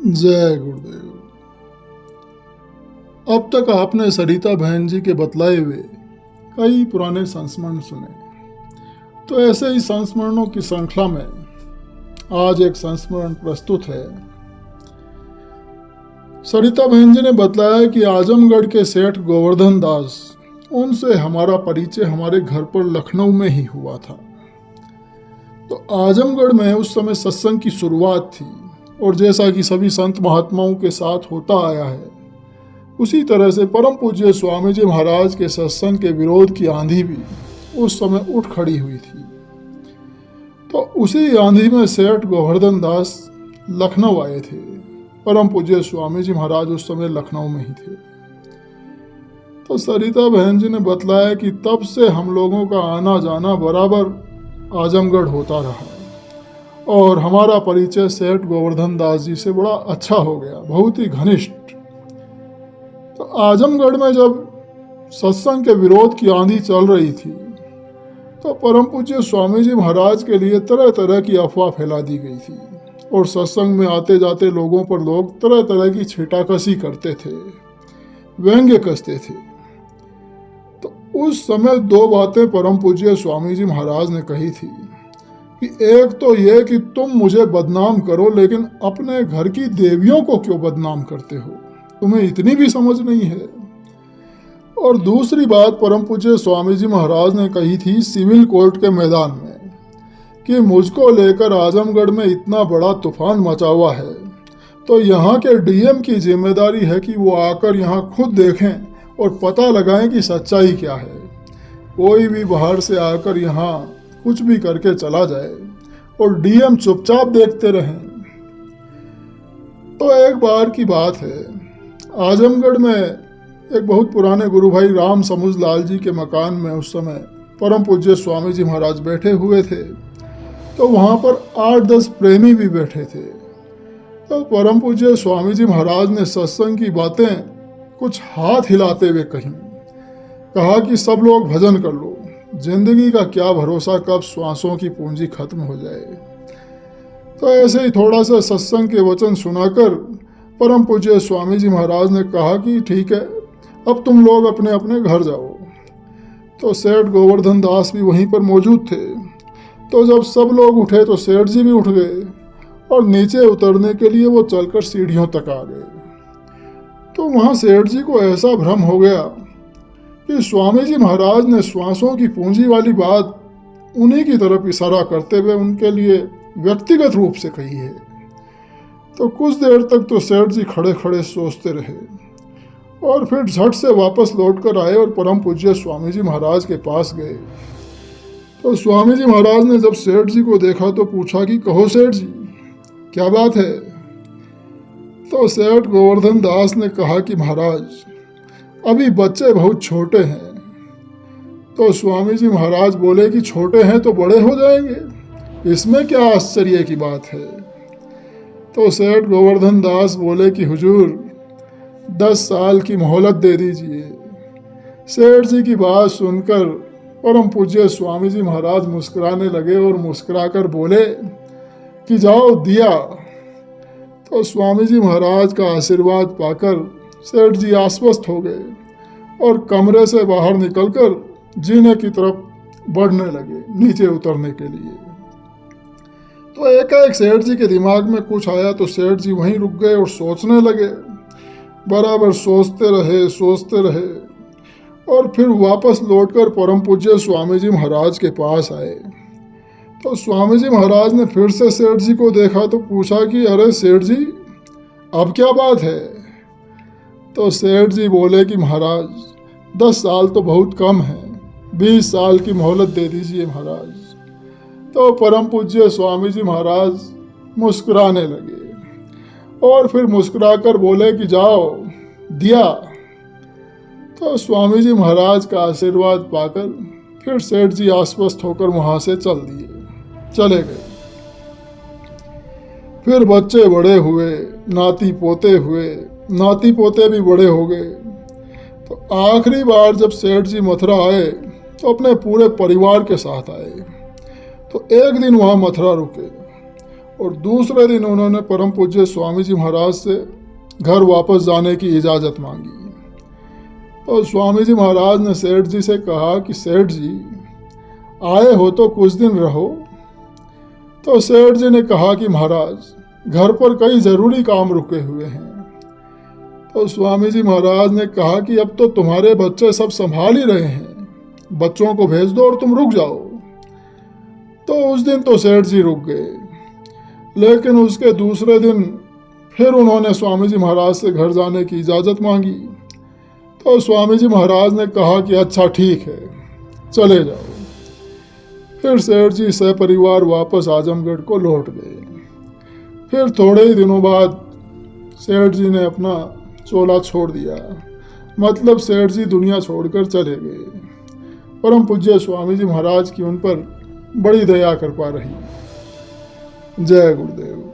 जय गुरुदेव। अब तक आपने सरिता बहन जी के बतलाए हुए कई पुराने संस्मरण सुने, तो ऐसे ही संस्मरणों की श्रृंखला में आज एक संस्मरण प्रस्तुत है। सरिता बहन जी ने बतलाया कि आजमगढ़ के सेठ गोवर्धन दास, उनसे हमारा परिचय हमारे घर पर लखनऊ में ही हुआ था। तो आजमगढ़ में उस समय सत्संग की शुरुआत थी, और जैसा कि सभी संत महात्माओं के साथ होता आया है, उसी तरह से परम पूज्य स्वामी जी महाराज के सत्संग के विरोध की आंधी भी उस समय उठ खड़ी हुई थी। तो उसी आंधी में सेठ गोवर्धन दास लखनऊ आए थे। परम पूज्य स्वामी जी महाराज उस समय लखनऊ में ही थे। तो सरिता बहन जी ने बतलाया कि तब से हम लोगों का आना जाना बराबर आजमगढ़ होता रहा, और हमारा परिचय सेठ गोवर्धन दास जी से बड़ा अच्छा हो गया, बहुत ही घनिष्ठ। तो आजमगढ़ में जब सत्संग के विरोध की आंधी चल रही थी, तो परम पूज्य स्वामी जी महाराज के लिए तरह तरह की अफवाह फैला दी गई थी, और सत्संग में आते जाते लोगों पर लोग तरह तरह की छीटाकशी करते थे, व्यंग्य कसते थे। तो उस समय दो बातें परम पूज्य स्वामी जी महाराज ने कही थी कि एक तो ये कि तुम मुझे बदनाम करो, लेकिन अपने घर की देवियों को क्यों बदनाम करते हो, तुम्हें इतनी भी समझ नहीं है। और दूसरी बात परम पूज्य स्वामी जी महाराज ने कही थी सिविल कोर्ट के मैदान में कि मुझको लेकर आजमगढ़ में इतना बड़ा तूफान मचा हुआ है, तो यहाँ के डीएम की जिम्मेदारी है कि वो आकर यहाँ खुद देखें और पता लगाएं कि सच्चाई क्या है। कोई भी बाहर से आकर यहाँ कुछ भी करके चला जाए और डीएम चुपचाप देखते रहें। तो एक बार की बात है, आजमगढ़ में एक बहुत पुराने गुरु भाई राम समुझ लाल जी के मकान में उस समय परम पूज्य स्वामी जी महाराज बैठे हुए थे। तो वहाँ पर 8-10 प्रेमी भी बैठे थे। तो परम पूज्य स्वामी जी महाराज ने सत्संग की बातें कुछ हाथ हिलाते हुए कहा कि सब लोग भजन कर लो, जिंदगी का क्या भरोसा कब श्वासों की पूंजी खत्म हो जाए। तो ऐसे ही थोड़ा सा सत्संग के वचन सुनाकर परम पूज्य स्वामी जी महाराज ने कहा कि ठीक है, अब तुम लोग अपने अपने घर जाओ। तो सेठ गोवर्धन दास भी वहीं पर मौजूद थे। तो जब सब लोग उठे तो सेठ जी भी उठ गए, और नीचे उतरने के लिए वो चलकर सीढ़ियों तक आ गए। तो वहाँ सेठ जी को ऐसा भ्रम हो गया कि स्वामी जी महाराज ने श्वासों की पूंजी वाली बात उन्हीं की तरफ इशारा करते हुए उनके लिए व्यक्तिगत रूप से कही है। तो कुछ देर तक तो सेठ जी खड़े खड़े सोचते रहे, और फिर झट से वापस लौटकर आए और परम पूज्य स्वामी जी महाराज के पास गए। तो स्वामी जी महाराज ने जब सेठ जी को देखा तो पूछा कि कहो सेठ जी, क्या बात है। तो सेठ गोवर्धन दास ने कहा कि महाराज, अभी बच्चे बहुत छोटे हैं। तो स्वामी जी महाराज बोले कि छोटे हैं तो बड़े हो जाएंगे, इसमें क्या आश्चर्य की बात है। तो सेठ गोवर्धन दास बोले कि हुजूर 10 साल की मोहलत दे दीजिए। सेठ जी की बात सुनकर परम पूज्य स्वामी जी महाराज मुस्कुराने लगे और मुस्कुराकर बोले कि जाओ दिया। तो स्वामी जी महाराज का आशीर्वाद पाकर सेठ जी आश्वस्त हो गए और कमरे से बाहर निकलकर जीने की तरफ बढ़ने लगे, नीचे उतरने के लिए। तो एकाएक सेठ जी के दिमाग में कुछ आया तो सेठ जी वहीं रुक गए और सोचने लगे। बराबर सोचते रहे और फिर वापस लौटकर परम पूज्य स्वामी जी महाराज के पास आए। तो स्वामी जी महाराज ने फिर से सेठ जी को देखा तो पूछा कि अरे सेठ जी, अब क्या बात है। तो सेठ जी बोले कि महाराज 10 साल तो बहुत कम है, 20 साल की मोहलत दे दीजिए महाराज। तो परम पूज्य स्वामी जी महाराज मुस्कुराने लगे और फिर मुस्कुराकर बोले कि जाओ दिया। तो स्वामी जी महाराज का आशीर्वाद पाकर फिर सेठ जी आश्वस्त होकर वहाँ से चले गए। फिर बच्चे बड़े हुए, नाती पोते भी बड़े हो गए। तो आखिरी बार जब सेठ जी मथुरा आए तो अपने पूरे परिवार के साथ आए। तो एक दिन वहाँ मथुरा रुके और दूसरे दिन उन्होंने परम पूज्य स्वामी जी महाराज से घर वापस जाने की इजाज़त मांगी। तो स्वामी जी महाराज ने सेठ जी से कहा कि सेठ जी, आए हो तो कुछ दिन रहो। तो सेठ जी ने कहा कि महाराज, घर पर कई ज़रूरी काम रुके हुए हैं। तो स्वामी जी महाराज ने कहा कि अब तो तुम्हारे बच्चे सब संभाल ही रहे हैं, बच्चों को भेज दो और तुम रुक जाओ। तो उस दिन तो सेठ जी रुक गए, लेकिन उसके दूसरे दिन फिर उन्होंने स्वामी जी महाराज से घर जाने की इजाज़त मांगी। तो स्वामी जी महाराज ने कहा कि अच्छा ठीक है, चले जाओ। फिर सेठ जी सपरिवार वापस आजमगढ़ को लौट गए। फिर थोड़े ही दिनों बाद सेठ जी ने अपना चोला छोड़ दिया, मतलब सेठ जी दुनिया छोड़कर चले गए। परम पूज्य स्वामी जी महाराज की उन पर बड़ी दया कृपा रही। जय गुरुदेव।